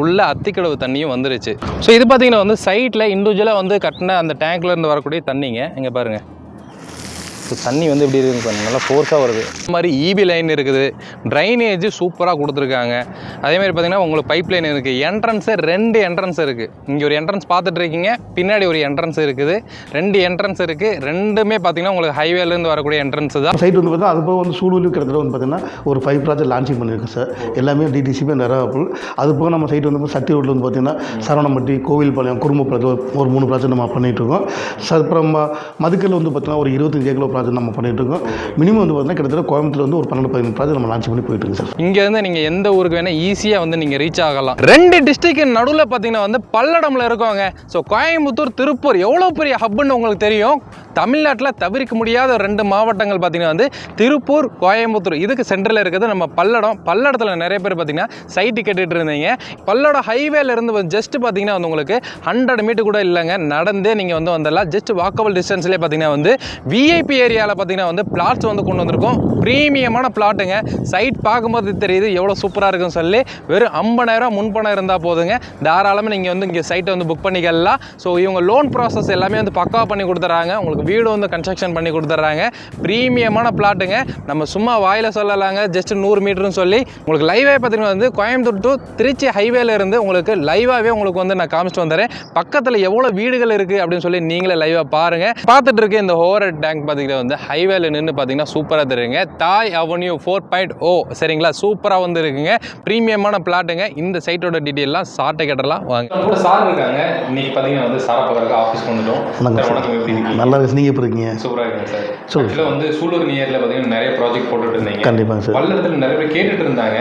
உள்ள அத்திக்கடவு தண்ணியும் வந்துருச்சு. ஸோ இது பார்த்தீங்கன்னா வந்து சைட்டில் இண்டிவிஜுவலாக வந்து கட்டின அந்த டேங்க்லேருந்து வரக்கூடிய தண்ணிங்க. இங்கே பாருங்கள், ஸோ தண்ணி வந்து எப்படி இருக்குன்னு பாருங்கள், நல்லா ஃபோர்ஸாக வருது. இந்த மாதிரி ஈபி லைன் இருக்குது, ட்ரைனேஜ் சூப்பராக கொடுத்துருக்காங்க. அதேமாதிரி பார்த்தீங்கன்னா உங்களுக்கு பைப் லைன் இருக்குது. என்ட்ரன்ஸு 2 என்ட்ரன்ஸ் இருக்குது. இங்கே ஒரு என்ட்ரன்ஸ் பார்த்துட்டு இருக்கீங்க, பின்னாடி ஒரு என்ட்ரன்ஸ் இருக்குது. 2 என்ட்ரன்ஸ் இருக்குது. ரெண்டுமே பார்த்தீங்கன்னா உங்களுக்கு ஹைவேலேருந்து வரக்கூடிய என்ட்ரன்ஸ் தான். சைட் வந்து பார்த்தா அது போக வந்து சூலூரில் கிட்டத்தட்ட வந்து பார்த்தீங்கன்னா ஒரு 5 ப்ராஜெக்ட் லான்ச்சிங் பண்ணியிருக்கோம் சார். எல்லாமே டிடிசிபி நிறைய. அது போக நம்ம சைட் வந்து சட்டி ரோட்டில் வந்து பார்த்தீங்கன்னா சரவணம்பட்டி, கோவில்பாளையம், குடும்பப்பாளையம் ஒரு 3 ப்ராஜெக்ட் நம்ம பண்ணிகிட்டு இருக்கோம். அப்புறம் மதுக்கல் வந்து பார்த்தீங்கன்னா ஒரு 25 ஏக்கர் ப்ராஜெக்ட் நம்ம பண்ணிட்டு இருக்கோம். மினிமம் வந்து பார்த்தீங்கன்னா கிட்டத்தட்ட கோயம்புத்தூர் வந்து ஒரு 12-15 ப்ராஜெக்ட் நம்ம லான்ச் பண்ணி போயிட்டு இருக்கு சார். இங்கேருந்து நீங்கள் எந்த ஊருக்கு வேணால் ஈஸியாக வந்து நீங்கள் ரீச் ஆகலாம். 2 டிஸ்ட்ரிக்ட் நடுவில் பார்த்தீங்கன்னா வந்து பல்லடமில் இருக்கோங்க. ஸோ கோயம்புத்தூர், திருப்பூர் எவ்வளோ பெரிய ஹப்புன்னு உங்களுக்கு தெரியும். தமிழ்நாட்டில் தவிர்க்க முடியாத 2 மாவட்டங்கள் பார்த்தீங்கன்னா வந்து திருப்பூர், கோயம்புத்தூர். இதுக்கு சென்டரில் இருக்கிறது நம்ம பல்லடம். பல்லடத்தில் நிறைய பேர் பார்த்தீங்கன்னா சைட்டு கேட்டுட்டு இருந்தீங்க. பல்லடம் ஹைவேலேருந்து ஜஸ்ட் பார்த்தீங்கன்னா வந்து உங்களுக்கு 100 மீட்டர் கூட இல்லைங்க, நடந்தே நீங்கள் வந்து வந்துடலாம். ஜஸ்ட் வாக்கபிள் டிஸ்டன்ஸ்லேயே பார்த்தீங்கன்னா வந்து விஐபி ஏரியாவில் பார்த்தீங்கன்னா வந்து பிளாட்ஸ் வந்து கொண்டு வந்திருக்கோம். ப்ரீமியமான பிளாட்டுங்க. சைட் பார்க்கும்போது தெரியுது எவ்வளோ சூப்பராக இருக்குன்னு சொல்லி. வெறும் 50,000 முன்பணம் இருந்தால் போதுங்க, தாராளமாக நீங்கள் வந்து இங்கே சைட்டை வந்து புக் பண்ணிக்கலாம். ஸோ இவங்க லோன் ப்ராசஸ் எல்லாமே வந்து பக்காவாக பண்ணி கொடுத்துட்றாங்க. உங்களுக்கு வீடு வந்து கன்ஸ்ட்ரக்ஷன் பண்ணி கொடுத்துட்றாங்க. ப்ரீமியமான பிளாட்டுங்க. நம்ம சும்மா வாயில் சொல்லலாங்க, ஜஸ்ட் 100 மீட்டர்னு சொல்லி. உங்களுக்கு லைவே பார்த்தீங்கன்னா வந்து கோயம்புத்தூர் டு திருச்சி ஹைவேல இருந்து உங்களுக்கு லைவாகவே உங்களுக்கு வந்து நான் காமிச்சிட்டு வந்துடுறேன். பக்கத்தில் எவ்வளோ வீடுகள் இருக்குது அப்படின்னு சொல்லி நீங்களே லைவாக பாருங்கள். பார்த்துட்டு இருக்க இந்த ஓவர் டேங்க் பார்த்தீங்கன்னா வந்து ஹைவேல நின்று பார்த்தீங்கன்னா சூப்பராக தெரியுங்க. தாய் அவென்யூ 4.0 சரிங்களா, சூப்பராக வந்து இருக்குங்க. ப்ரீமியமான பிளாட்டுங்க. இந்த சைட்டோட டீட்டெயிலாம் சார்ட்டை கேட்டலாம் வாங்க. கூட சார் இருக்காங்க. இன்னைக்கு பார்த்தீங்கன்னா வந்து சாரை பார்க்கறதுக்கு ஆஃபீஸ் வந்துட்டோம். நல்லா இருக்கு. நீங்கள் எப்படி இருக்கீங்க? சூப்பராக இருக்குங்க சார். ஆக்சுவலாக வந்து சூலூர் நியரில் பார்த்தீங்கன்னா நிறைய ப்ராஜெக்ட் போட்டுட்டு இருந்தீங்க. கண்டிப்பாக சார். பல்லடத்தில் நிறைய பேர் கேட்டுட்டு இருந்தாங்க.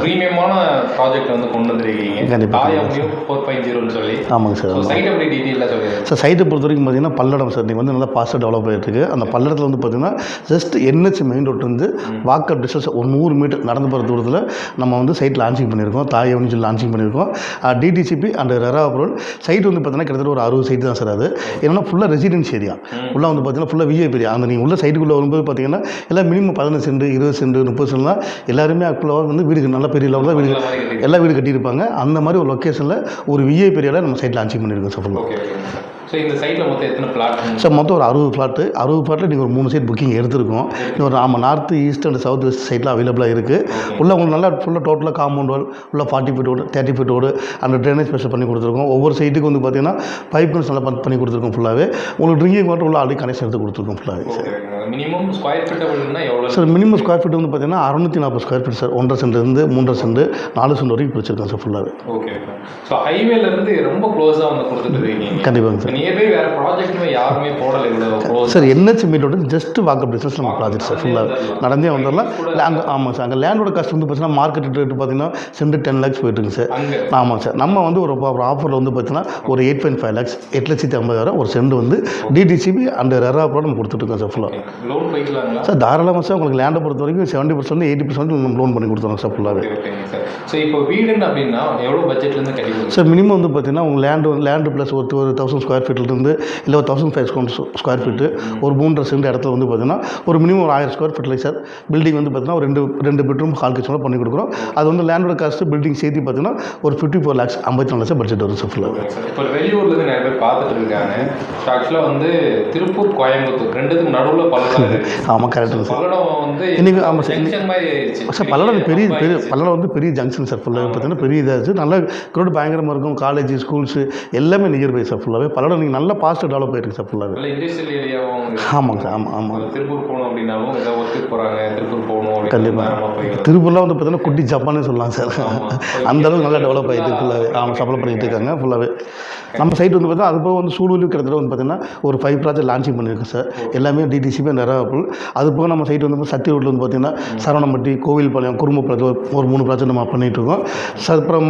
ப்ரீமியமான ப்ராஜெக்ட் வந்து கொண்டு வந்துருக்கீங்க. கண்டிப்பாக. தாய் அவென்யூ 4.0ன்னு சொல்லி. ஆமாங்க சார். சைட் அப்படி டீட்டெயிலாக சொல்லுங்கள் சார். சைட்டை பொறுத்த வரைக்கும் பார்த்தீங்கன்னா பல்லடம் சார். நீங்கள் வந்து நல்லா பாஸ்ட்டாக டெவலப் ஆகிட்டு இருக்கு. அந்த பல்லடத்தில் வந்து பார்த்தீங்கன்னா ஜஸ்ட் NH மெயின் ரோட் வந்து வாக்கப் டிஸ்டன்ஸ் ஒரு 100 மீட்டர் நடந்து போகிற தூரத்தில் நம்ம வந்து சைட் லான்ச்சிங் பண்ணியிருக்கோம். தாய் அவென்யூ லான்ச்சிங் பண்ணியிருக்கோம். DTCP and RERA approval. Site வந்து பார்த்தீங்கன்னா கிட்டத்தட்ட ஒரு 60 சைட் தான் சார். அது என்னன்னா ஃபுல்லாக ரெசிடென்ஸ் ஏரியா. ஃபுல்லாக வந்து பார்த்தீங்கன்னா ஃபுல்லாக விஐபி ஏரியா. அந்த நீங்கள் உள்ள சைட்டுக்குள்ளே வரும்போது பார்த்தீங்கன்னா எல்லாம் மினிமம் 15 சென்ட், 20 சென்ட், 30 சென்ட்லாம் எல்லாருமே ஆக்சுவலாக வந்து வீடு நல்ல பெரிய லெவலில் தான் வீடு எல்லா வீடு கட்டியிருப்பாங்க. அந்த மாதிரி ஒரு லொக்கேஷனில் ஒரு விஐபி ஏரியாவில் நம்ம சைட் லான்ச்சிங் பண்ணியிருக்கோம் சார். ஃபுல்லாக ஸோ இந்த சைட்டில் மொத்தம் எத்தனை பிளாட் சார்? மொத்தம் ஒரு 60 பிளாட்டு. 60 பிளாட்டில் நீங்கள் ஒரு 3 சைட் புக்கிங் எடுத்துருக்கோம். இன்னும் ஒரு north, east and south west சைட்டில் அவைலபிளாக இருக்குது. உள்ள உங்களுக்கு நல்லா ஃபுல்லாக டோட்டலாக காம்பவுண்ட் வால் ஃபுல்லாக 40 ஃபீட் ரோடு, 30 ஃபீட் ரோடு அந்த ட்ரைனேஜ் ஸ்பெஷல் பண்ணி கொடுத்துருக்கோம். ஒவ்வொரு சைட்டுக்கு வந்து பார்த்தீங்கன்னா பைப் நல்லா பண்ணி கொடுத்துருக்கோம். ஃபுல்லாகவே உங்களுக்கு ட்ரிங்கிங் வாட்டர் உள்ள ஆல்ரெடி கனெக்ஷன் எடுத்து கொடுத்துருக்கோம் ஃபுல்லாகவே சார். மினிமம் ஸ்கொயர் ஃபீட் எவ்வளோ சார்? மினிமம் ஸ்கொயர் ஃபீட் வந்து பார்த்தீங்கன்னா 640 ஸ்கொயர் ஃபீட் சார். 1.5 சென்ட்லேருந்து 3.5 சென்ட் 4 சென்ட் வரைக்கும் பிடிச்சிருக்கோம் சார் ஃபுல்லாகவே. ஓகே. ஸோ ஹைவேலேருந்து ரொம்ப க்ளோஸாக வந்து கொடுத்துட்டு இருக்கீங்க. கண்டிப்பாக சார். நியர்பை வேறு ப்ராஜெக்ட்டுமே யாருமே போடலை இவ்வளோ சார். NH மீட்டோட ஜஸ்ட் வாக்கப் டிஸ்டன்ஸ் நம்ம ப்ராஜெக்ட் சார். ஃபுல்லாக நடந்தே வந்துடலாம். அங்கே ஆமாம் சார். அங்கே லேண்டோட காஸ்ட் வந்து பார்த்தீங்கன்னா மார்க்கெட் ரேட் பார்த்தீங்கன்னா சென்ட் 10 lakhs போயிட்டுருங்க சார். ஆமாம் சார். நம்ம வந்து ஒரு ஆஃபரில் வந்து பார்த்தீங்கன்னா ஒரு 8.5 lakhs 8,50,000 ஒரு சென்ட் வந்து டிடிசிபி அண்ட் ரெரா அப்ரூவல் நம்ம கொடுத்துட்ருக்கோம் சார். ஃபுல்லாக லோன் போய்க்கலாங்களா சார்? தாராளமாக சார். உங்களுக்கு லேண்டை பொறுத்த வரைக்கும் 70% 80% நம்ம லோன் பண்ணி கொடுத்துருவோம் சார் ஃபுல்லாகவே. ஸோ இப்போ வீடுன்னு அப்படின்னா எவ்வளோ பட்ஜெட்லேருந்து கிடைக்கும் சார்? மினிமம் வந்து பார்த்தீங்கன்னா உங்கள் லேண்டு ப்ளஸ் ஒரு 1000 ஸ்கொயர் ஃபீட்லேருந்து இல்லை ஒரு 1500 ஸ்கொயர் ஃபீட்டு ஒரு 3.5 சென்ட் இடத்துல வந்து பார்த்தீங்கன்னா ஒரு மினிமம் ஒரு 1000 ஸ்கொயர் ஃபீட்டில் சார் பில்டிங் வந்து பார்த்தீங்கன்னா ஒரு 2 பெட்ரூம் ஹால் கிச்சனோட பண்ணி கொடுக்குறோம். அது வந்து லேண்டோட காஸ்ட்டு பில்டிங் சேர்த்து பார்த்தீங்கன்னா ஒரு 54 lakhs 54 லட்சம் பட்ஜெட் வரும் சார் ஃபுல்லாக. இப்போ வெளியூர்லேருந்து நிறைய பேர் பார்த்துட்டு இருக்காங்க. ஆக்சுவலாக வந்து திருப்பூர், கோயம்புத்தூர் ரெண்டுத்துக்கு நடுவில் பல்லடம். ஆமாம், கரெக்டுங்க சார். பல்லடம் வந்து இன்னைக்கு ஆமாம் சார். சார் பல்லடம் பல்லடம் வந்து பெரிய ஜங்ஷன் சார். ஃபுல்லாக பார்த்தீங்கன்னா பெரிய இதாக நல்லா க்ரௌட் பயங்கரமாக இருக்கும். காலேஜ், ஸ்கூல்ஸு எல்லாமே நியர்பை சார். ஃபுல்லாகவே பல்லடம் நீங்கள் நல்லா பாஸ்ட்டாக டெவலப் ஆகிருக்கு சார் ஃபுல்லாகவே. இண்டஸ்ட்ரியல் ஏரியாவும். ஆமாங்க சார். ஆமாம். திருப்பூர் போகணும் அப்படின்னாலும் ஏதாவது ஒர்க்கு போகிறாங்க, திருப்பூர் போகணும். கண்டிப்பாக. திருப்பூர்லாம் வந்து பார்த்தீங்கன்னா குட்டி ஜப்பானே சொல்லலாம் சார். அந்தளவுக்கு நல்லா டெவலப் ஆகிட்டு ஃபுல்லாகவே. ஆமாம், சப்ளை பண்ணிகிட்டு இருக்காங்க ஃபுல்லாகவே. நம்ம சைட் வந்து பார்த்தா அது போக வந்து சூலூரில் கிட்டத்தட்ட வந்து பார்த்தீங்கன்னா ஒரு 5 ப்ராஜெக்ட் லான்ச்சிங் பண்ணியிருக்கோம் சார். எல்லாமே டிடிசிபி நிறைய அப்ரூவல். அது போக நம்ம சைட் வந்து சட்டி ரோட்டில் வந்து பார்த்தீங்கன்னா சரவணம்பட்டி, கோவில்பாளையம், குடும்பப்பாளையம் ஒரு 3 ப்ராஜெக்ட் நம்ம பண்ணிகிட்டு இருக்கோம். அப்புறம்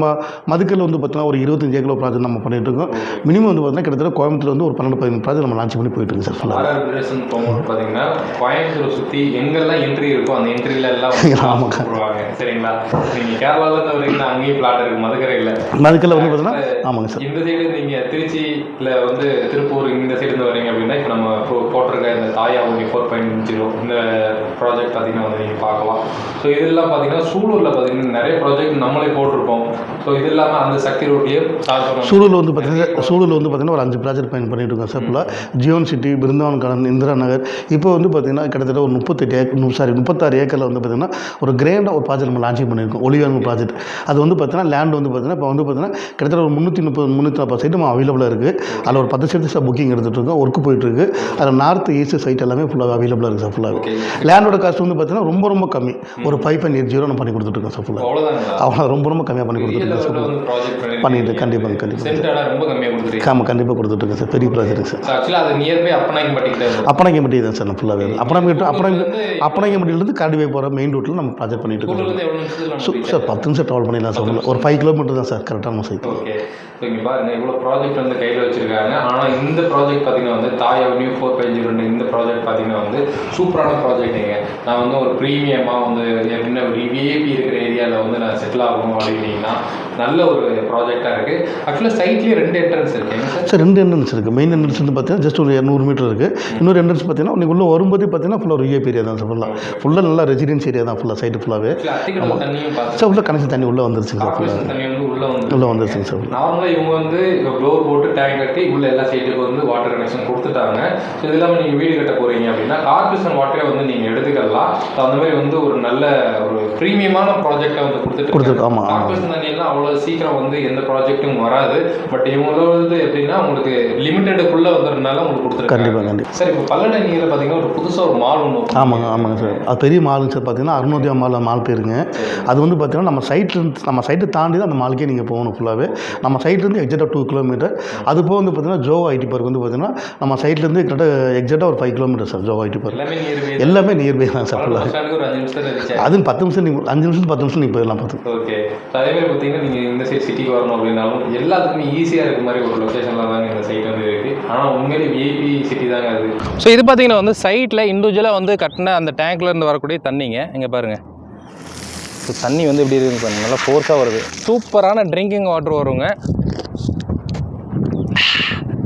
மதுக்கல் வந்து பார்த்தீங்கன்னா ஒரு 25 ஏக்கர் ப்ராஜெக்ட் நம்ம பண்ணிகிட்டு இருக்கோம். மினிமம் வந்து பார்த்தீங்கன்னா கிட்டத்தட்ட கோயம்புத்தூர் வந்து ஒரு 12-15 ப்ராஜெக்ட் நம்ம லான்ச் பண்ணி போயிட்டு இருக்கு சார் ஃபுல்லாக. பார்த்தீங்கன்னா கோயம்புத்தூரை சுற்றி எங்கெல்லாம் என்ட்ரி இருக்கோ அந்த என்ட்ரியில் எல்லாம் ஆமாங்க சரிங்களா. நீங்கள் கேரளாவிலேருந்து வரீங்கன்னா அங்கேயும் பிளாட் இருக்குது மதுக்கரையில். மதுக்கல்ல வந்து பார்த்தீங்கன்னா ஆமாங்க சார். இந்த சைடு நீங்கள் நீங்கள் திருச்சியில் வந்து திருப்பூர் இந்த சைடு வரீங்க அப்படின்னா இப்போ நம்ம போட்டிருக்க இந்த தாயா ஒன்று 4.0 இந்த ப்ராஜெக்ட் பார்த்தீங்கன்னா வந்து நீங்கள் பார்க்கலாம். ஸோ இதெல்லாம் பார்த்தீங்கன்னா சூலூரில் பார்த்தீங்கன்னா நிறைய ப்ராஜெக்ட் நம்மளே போட்டிருப்போம். ஸோ இது இல்லாமல் அந்த சக்தி ரோட்லேயே சூலூரில் வந்து பார்த்தீங்கன்னா ஒரு 5 ப்ராஜெக்ட் பண்ணிட்டு இருக்கோம் சார். ஃபுல்லாக Zion city, Brindavan garden, Indira Nagar. இப்போ வந்து பார்த்தீங்கன்னா கிட்டத்தட்ட ஒரு 36 ஏக்கரில் வந்து பார்த்தீங்கன்னா ஒரு கிரேண்டாக ஒரு ப்ராஜெக்ட் நம்ம லான்ச்சிங் பண்ணியிருக்கோம். ஒளியான் ப்ராஜெக்ட். அது வந்து பார்த்தீங்கன்னா லேண்ட் வந்து பார்த்தீங்கன்னா இப்போ வந்து பார்த்தீங்கன்னா கிட்டத்தட்ட ஒரு 330-340 சைட்டு நம்ம அவைலபிளாக இருக்குது. அதில் ஒரு 10 சைட்டு சார் புக்கிங் எடுத்துகிட்டு இருக்கோம், ஒர்க் போயிட்டுருக்கு. அதில் நார்த் ஈஸ்ட் சைட் எல்லாமே ஃபுல்லாக அவைலபிளாக இருக்குது சார். ஃபுல்லாக லேண்டோட காஸ்ட் வந்து பார்த்தீங்கன்னா ரொம்ப கம்மி, ஒரு 5.80 நம்ம பண்ணி கொடுத்துட்ருக்கோம் சார். ஃபுல்லாக அவ்வளோ ரொம்ப கம்மியாக பண்ணி கொடுத்துருக்கோம் சார். பண்ணிட்டு கண்டிப்பாக கண்டிப்பாக கொடுத்துட்ருக்கேன் சார். பெரிய ப்ராஜெக்ட் சார். அப்பனாங்கம்பட்டி தான் சார். ஃபுல்லாகவே அப்பனாங்கம்பட்டியிலேருந்து காடிவே போகிற மெயின் ரோட்டில் நம்ம ப்ராஜெக்ட் பண்ணிட்டு இருக்கோம் சார். 10 நிமிஷம் ட்ராவல் பண்ணிடலாம் சார். ஒரு 5 கிலோமீட்டர் தான் சார் கரெக்டான சைட். ஸோ இங்கே பாருங்கள் இவ்வளோ ப்ராஜெக்ட் வந்து கையில் வச்சுருக்காங்க. ஆனால் இந்த ப்ராஜெக்ட் பார்த்தீங்கன்னா வந்து தாயா 4.0 இந்த ப்ராஜெக்ட் பார்த்தீங்கன்னா வந்து சூப்பரான ப்ராஜெக்ட்டுங்க. நான் வந்து ஒரு ப்ரீமியமாக வந்து எப்படின்னா ஒரு விஐபி இருக்கிற ஏரியாவில் வந்து நான் செட்டில் ஆகணும் அப்படின்னீங்கன்னா நல்ல ஒரு ப்ராஜெக்டாக இருக்குது. ஆக்சுவலாக சைட்லேயே 2 என்ட்ரன்ஸ் இருக்குங்க சார். 2 என்ட்ரன்ஸ் இருக்குது. மெயின் என்ட்ரன்ஸ் வந்து பார்த்தீங்கன்னா ஜஸ்ட் ஒரு 200 மீட்டர் இருக்குது. இன்னொரு என்ட்ரன்ஸ் பார்த்தீங்கன்னா நீங்கள் உள்ளே வரும்போது பார்த்தீங்கன்னா ஃபுல்லாக ஒரு விஐபி ஏரியா தான் சார். ஃபுல்லாக நல்லா ரெசிடென்ஸ் ஏரியா தான். ஃபுல்லாக சைட்டு ஃபுல்லாகவே சார். உள்ள கனெக்ஷன் தண்ணி உள்ளே வந்துருச்சுங்க சார். உள்ளே வந்துருச்சுங்க சார். நார்மலாக இவங்க வந்து ப்ளோர் போட்டு டேங்க் கட்டி உள்ள எல்லா சைட்டுக்கு வந்து வாட்டர் கனெக்ஷன் கொடுத்துட்டாங்க. ஸோ இது இல்லாமல் நீங்கள் வீடு கட்ட போகிறீங்க அப்படின்னா கார்பரேஷன் வாட்டரே வந்து நீங்கள் எடுத்துக்கலாம். ஸோ அந்த மாதிரி வந்து ஒரு நல்ல ஒரு ப்ரீமியமான ப்ராஜெக்டை வந்து கொடுத்துட்டு ஆமாம். கார்பரேஷன் தண்ணியெல்லாம் அவ்வளோ சீக்கிரம் வந்து எந்த ப்ராஜெக்ட்டும் வராது. பட் இவங்களோட வந்து எப்படின்னா உங்களுக்கு லிமிட்டெடுக்குள்ளே வந்துடுறதுனால உங்களுக்கு கொடுத்துருக்காங்க. சார் இப்போ பல்லட நீரில் பார்த்தீங்கன்னா ஒரு புதுசாக ஒரு மால் ஒன்று. ஆமாங்க சார். அது பெரிய மாலுங்க சார். பார்த்தீங்கன்னா அருணோதயா மால் பேருங்க. அது வந்து பார்த்தீங்கன்னா நம்ம சைட்டை தாண்டி தான் அந்த மாலுக்கே நீங்கள் போகணும். ஃபுல்லாகவே நம்ம சைட்லேருந்து எக்ஸாக்டாக 2 கிலோமீட்டர். அது போக வந்து பார்த்தீங்கன்னா ஜோவா ஐடி பார்க் வந்து பார்த்தீங்கன்னா நம்ம சைட்லேருந்து கிட்டத்தட்ட எக்ஸாக்டாக ஒரு 5 கிலோமீட்டர் சார். ஜோவா ஐடி பார்க் எல்லாமே நியர்பை தான் சார். ஃபுல்லாக அது 10 நிமிஷம் நீங்கள் 5 நிமிஷம் 10 நிமிஷம் நீங்கள் போயிடலாம். ஓகே. அதே மாதிரி பார்த்தீங்கன்னா நீங்கள் இந்த சைட் சிட்டிக்கு வரணும் அப்படின்னாலும் எல்லாத்துக்குமே ஈஸியாக இருக்க மாதிரி ஒரு லொக்கேஷனில் தாங்க இந்த சைட் வந்து இருக்குது. ஆனால் உண்மையிலே விஐபி சிட்டி தாங்க அது. ஸோ இது பார்த்தீங்கன்னா வந்து சைட்டில் இண்டிவிஜுவலாக வந்து கட்டின அந்த டேங்க்லேருந்து வரக்கூடிய தண்ணிங்க. இங்கே பாருங்கள். ஸோ தண்ணி வந்து எப்படி இருக்குன்னு பாருங்கள். நல்லா ஃபோர்ஸாக வருது. சூப்பரான ட்ரிங்கிங் வாட்டர் வருங்க.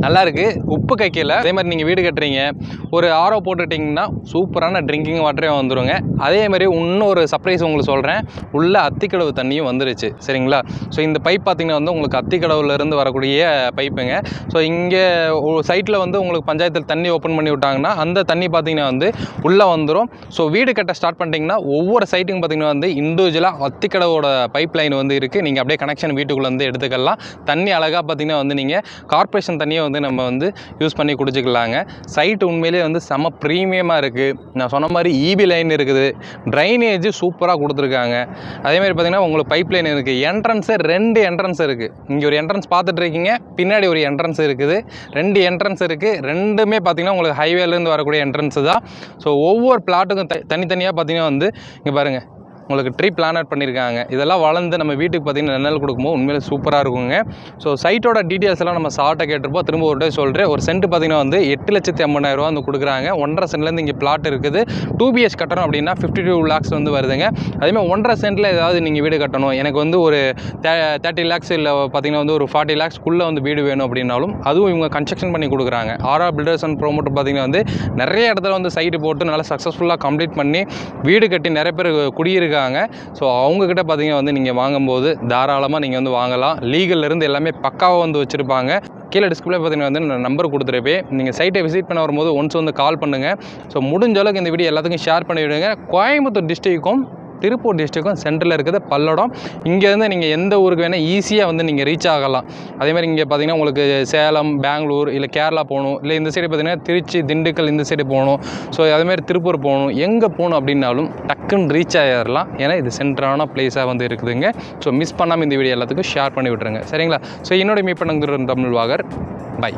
நல்லா இருக்குது. உப்பு கைக்கல. அதே மாதிரி நீங்கள் வீடு கட்டுறீங்க, ஒரு ஆரோ போட்டுட்டிங்கன்னா சூப்பரான ட்ரிங்கிங் வாட்டரே வந்துடுங்க. அதே மாதிரி இன்னொரு சர்ப்ரைஸ் உங்களுக்கு சொல்கிறேன். உள்ள அத்திக்கடவு தண்ணியும் வந்துருச்சு. சரிங்களா? ஸோ இந்த பைப் பார்த்திங்கன்னா வந்து உங்களுக்கு அத்திக்கடவுலேருந்து வரக்கூடிய பைப்புங்க. ஸோ இங்கே சைட்டில் வந்து உங்களுக்கு பஞ்சாயத்தில் தண்ணி ஓப்பன் பண்ணி விட்டாங்கன்னா அந்த தண்ணி பார்த்திங்கன்னா வந்து உள்ளே வந்துடும். ஸோ வீடு கட்ட ஸ்டார்ட் பண்ணிட்டீங்கன்னா ஒவ்வொரு சைட்டுக்கும் பார்த்திங்கன்னா வந்து இண்டிவிஜுவலாக அத்திக்கடவோட பைப் லைன் வந்து இருக்குது. நீங்கள் அப்படியே கனெக்ஷன் வீட்டுக்குள்ளே வந்து எடுத்துக்கலாம். தண்ணி அழகாக பார்த்திங்கன்னா வந்து நீங்கள் கார்பரேஷன் தண்ணியை வந்து நம்ம வந்து யூஸ் பண்ணி குடிச்சிக்கலாங்க. சைட் உண்மையிலே வந்து செம ப்ரீமியமாக இருக்குது. நான் சொன்ன மாதிரி இபி லைன் இருக்குது. ட்ரைனேஜ் சூப்பராக கொடுத்துருக்காங்க. அதேமாதிரி பார்த்திங்கன்னா உங்களுக்கு பைப் லைன் இருக்குது. என்ட்ரன்ஸு 2 என்ட்ரன்ஸ் இருக்குது. இங்கே ஒரு என்ட்ரன்ஸ் பார்த்துட்டு இருக்கீங்க, பின்னாடி ஒரு என்ட்ரன்ஸ் இருக்குது. 2 என்ட்ரன்ஸ் இருக்குது. ரெண்டுமே பார்த்திங்கன்னா உங்களுக்கு ஹைவேலேருந்து வரக்கூடிய என்ட்ரன்ஸு தான். ஸோ ஒவ்வொரு பிளாட்டுக்கும் தனித்தனியாக பார்த்திங்கன்னா வந்து இங்கே பாருங்கள் உங்களுக்கு ட்ரீ பிளானட் பண்ணியிருக்காங்க. இதெல்லாம் வளர்ந்து நம்ம வீட்டுக்கு பார்த்திங்கன்னா நிழல் கொடுக்கும்போது உண்மையிலே சூப்பராக இருக்குங்க. ஸோ சைட்டோட டீட்டெயில்ஸ் எல்லாம் நம்ம ஷார்ட்டாக கேட்டிருப்போம். திரும்ப ஒரு டே சொல்கிறேன். ஒரு சென்ட் பார்த்திங்கன்னா வந்து 8,80,000 வந்து கொடுக்குறாங்க. 1.5 சென்ட்லேருந்து இங்கே பிளாட் இருக்குது. 2 BH கட்டணும் அப்படின்னா 52 lakhs வந்து வருதுங்க. அதேமாதிரி 1.5 சென்ட்டில் ஏதாவது நீங்கள் வீடு கட்டணும், எனக்கு வந்து ஒரு 30 lakhs இல்லை பார்த்திங்கன்னா வந்து ஒரு 40 lakhsக்குள்ளே வந்து வீடு வேணும் அப்படின்னாலும் அதுவும் இவங்க கன்ஸ்ட்ரக்ஷன் பண்ணி கொடுக்குறாங்க. ஆர்ஆர் பில்டர்ஸ் அண்ட் ப்ரோமோட்டர் பார்த்திங்கன்னா வந்து நிறைய இடத்துல வந்து சைட்டு போட்டு நல்லா சக்ஸஸ்ஃபுல்லாக கம்ப்ளீட் பண்ணி வீடு கட்டி நிறைய பேர் குடியிருக்காங்க. ஸோ அவங்கக்கிட்ட பார்த்தீங்கன்னா வந்து நீங்கள் வாங்கும்போது தாராளமாக நீங்கள் வந்து வாங்கலாம். லீகல்லேருந்து எல்லாமே பக்காவாக வந்து வச்சுருப்பாங்க. கீழே டிஸ்பிளே பார்த்தீங்கன்னா வந்து நான் நம்பர் கொடுத்துருப்பேன். நீங்கள் சைட்டை விசிட் பண்ண வரும்போது ஒன்ஸ் வந்து கால் பண்ணுங்கள். ஸோ முடிஞ்ச அளவுக்கு இந்த வீடியோ எல்லாத்துக்கும் ஷேர் பண்ணிவிடுங்க. கோயம்புத்தூர் டிஸ்ட்ரிக்டும் திருப்பூர் டிஸ்ட்ரிக்கும் சென்டரில் இருக்குது பல்லடம். இங்கேருந்து நீங்கள் எந்த ஊருக்கு வேணால் ஈஸியாக வந்து நீங்கள் ரீச் ஆகலாம். அதேமாதிரி இங்கே பார்த்தீங்கன்னா உங்களுக்கு சேலம், பெங்களூர் இல்லை கேரளா போகணும், இல்லை இந்த சைடு பார்த்தீங்கன்னா திருச்சி, திண்டுக்கல் இந்த சைடு போகணும். ஸோ அதேமாதிரி திருப்பூர் போகணும், எங்கே போகணும் அப்படின்னாலும் டக்குன்னு ரீச் ஆகிடலாம். ஏன்னா இது சென்டரான பிளேஸாக வந்து இருக்குதுங்க. ஸோ மிஸ் பண்ணாமல் இந்த வீடியோ எல்லாத்துக்கும் ஷேர் பண்ணி விட்டுருங்க. சரிங்களா? ஸோ என்னோட மீட் பண்ணுங்கிற தமிழ் வாகர். பை.